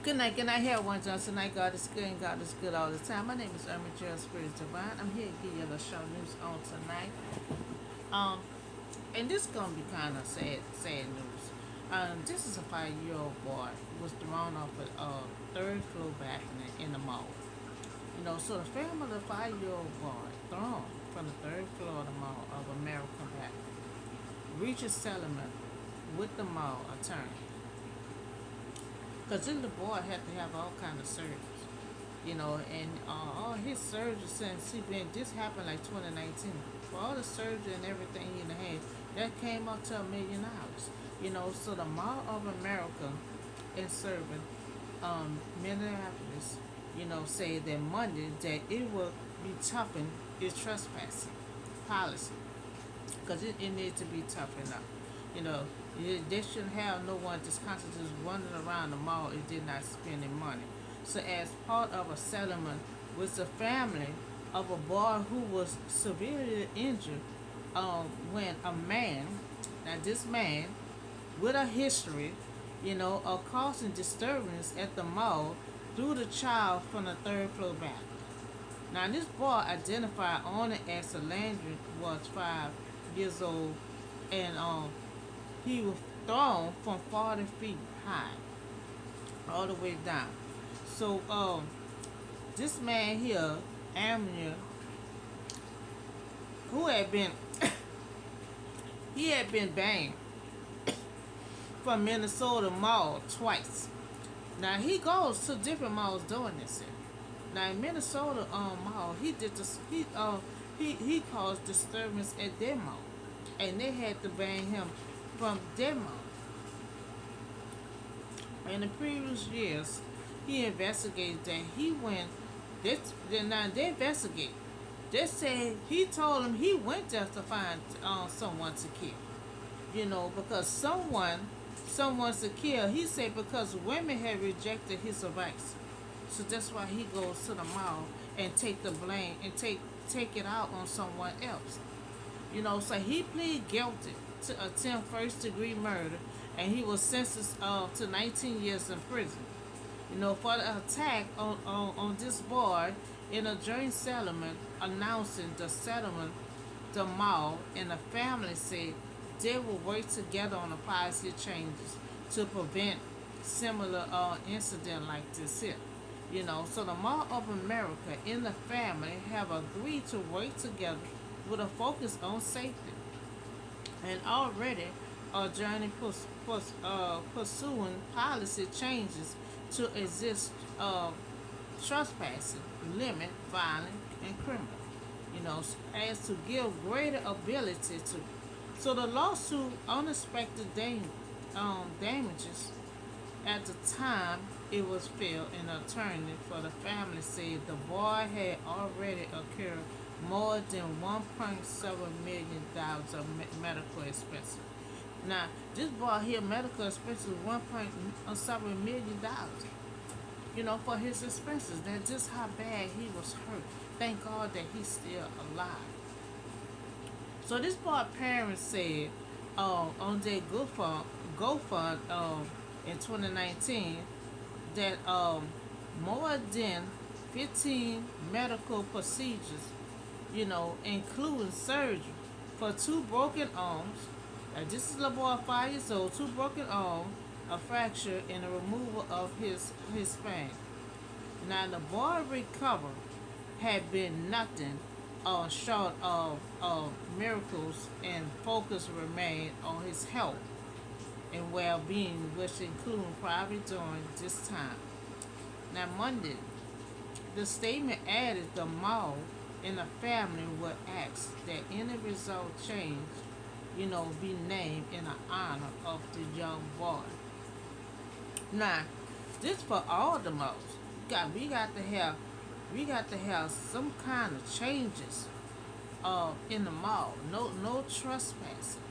Good night, here, one Johnson. Night, God is good and God is good all the time. My name is Irma Gerald Spirit Divine. I'm here to give you the show news on tonight. Um, and this is gonna be kind of sad news. This is a 5-year-old boy who was thrown off a third floor balcony in the mall. So the family of the 5-year-old boy thrown from the third floor of the Mall of America balcony reaches settlement with the mall attorney. Because then the boy had to have all kind of surgeries, and all his surgeries since this happened like 2019. For all the surgery and everything he had, that came up to $1 million. So the Mall of America in serving Minneapolis, say that Monday that it will be toughened its trespassing policy because it needs to be toughened up. You know, they shouldn't have no one just constantly just running around the mall and did not spending money. So as part of a settlement with the family of a boy who was severely injured when a man, now this man with a history, of causing disturbance at the mall threw the child from the third floor back. Now this boy identified only as a Landry was 5 years old and he was thrown from 40 feet high all the way down. So this man here, Amir, who had been he had been banned from Minnesota Mall twice. Now he goes to different malls doing this. Now in Minnesota mall, he did this. He caused disturbance at their mall, and they had to ban him from their mall. In the previous years, he investigated that he went. Now they investigate. They say he told him he went there to find someone to kill. Because someone's to kill. He said because women had rejected his advice, so that's why he goes to the mall and take the blame and take it out on someone else. So he pleaded guilty to attempt first degree murder, and he was sentenced to 19 years in prison. For the attack on this boy in a joint settlement announcing the settlement, the mall and the family said they will work together on the policy changes to prevent similar incident like this here. So the Mall of America and the family have agreed to work together with a focus on safety and already are journey pursuing policy changes to exist trespassing, limit, violent, and criminal. As to give greater ability to. So the lawsuit unexpected damages at the time it was filed. An attorney for the family said the boy had already incurred more than $1.7 million of medical expenses. Now, this boy here, medical expenses $1.7 million. For his expenses. That's just how bad he was hurt. Thank God that he's still alive. So this boy parents said on their GoFund in 2019 that more than 15 medical procedures, including surgery for two broken arms. This is a boy 5 years old, two broken arms, a fracture, and a removal of his spine. Now the boy recovered had been nothing short of miracles, and focus remained on his health and well-being, which included private during this time. Now Monday, the statement added the mall and the family would ask that any result change, be named in honor of the young boy. Now, this for all the malls. We got to have some kind of changes in the mall. No trespassing,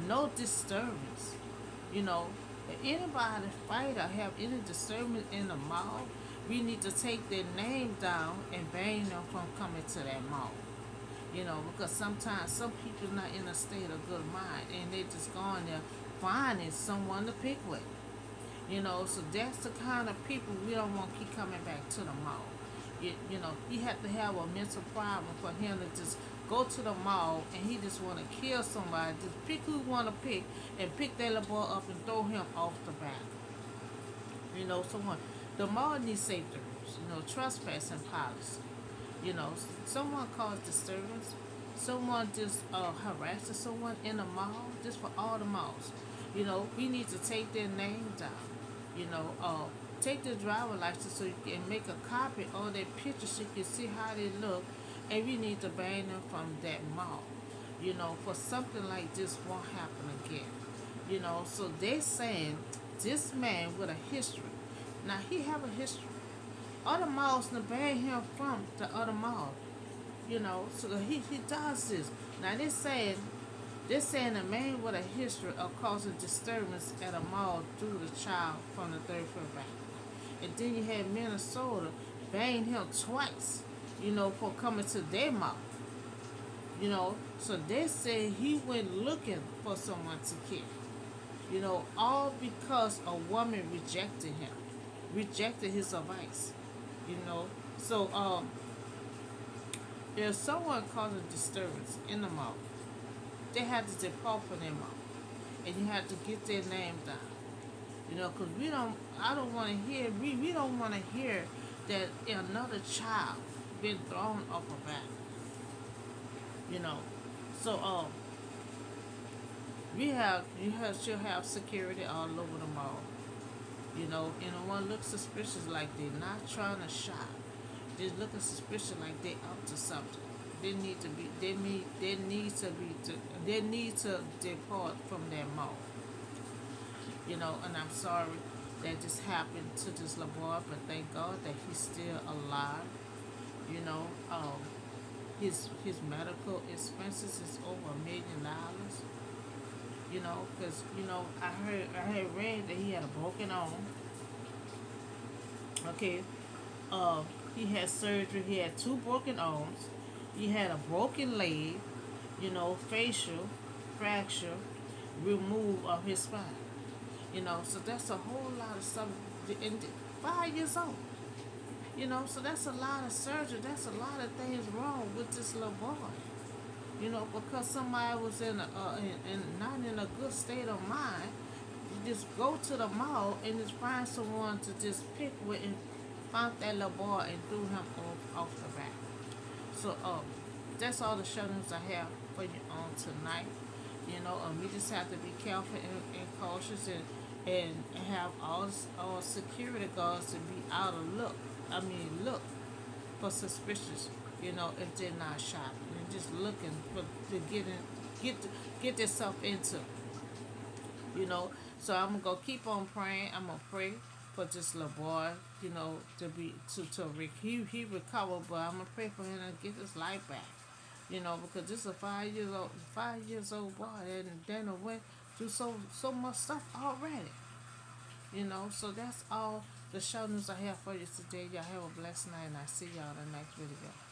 no disturbance. If anybody fight or have any disturbance in the mall, we need to take their name down and ban them from coming to that mall. Because sometimes some people not in a state of good mind and they just going there finding someone to pick with. So that's the kind of people we don't want to keep coming back to the mall. He had to have a mental problem for him to just go to the mall and he just want to kill somebody. Just pick who he want to pick and pick that little boy up and throw him off the back. Someone. The mall needs safety rules. Trespassing policy. Someone caused disturbance. Someone just harassing someone in the mall. Just for all the malls. We need to take their name down. You know, uh, take the driver license so you can make a copy of their picture so you can see how they look, and we need to ban them from that mall. For something like this won't happen again. So they're saying this man with a history. Now he have a history. Other malls to ban him from the other mall. So he does this. Now they're saying a man with a history of causing disturbance at a mall threw the child from the third floor back. And then you had Minnesota banned him twice, for coming to their mall. So they say he went looking for someone to kill. All because a woman rejected his advice. You know, so there's someone causing disturbance in the mall. They had to depart from their mall, and you had to get their name down. Because I don't want to hear, we don't want to hear that another child been thrown off a back. You know, so she'll have security all over the mall. Anyone looks suspicious like they're not trying to shop. They're looking suspicious like they up to something. They need to depart from their mall. And I'm sorry that this happened to this little boy, but thank God that he's still alive. You know, um, his medical expenses is over $1 million. Because I had read that he had a broken arm. Okay, he had surgery. He had two broken arms. He had a broken leg. Facial fracture removed of his spine. So that's a whole lot of stuff. And 5 years old. So that's a lot of surgery. That's a lot of things wrong with this little boy. Because somebody was not in a good state of mind, you just go to the mall and just find someone to just pick with and found that little boy and threw him off the back. So that's all the show news I have for you on tonight. We just have to be careful and cautious and have all security guards to be out of look for suspicious, if they're not shopping and just looking for to get themselves into, you know. So I'm gonna go keep on praying. I'm gonna pray for this little boy, he recover, but I'm gonna pray for him to get his life back. Because this is a 5 years old boy, and then went through so much stuff already. So that's all the show news I have for you today. Y'all have a blessed night, and I see y'all in the next video.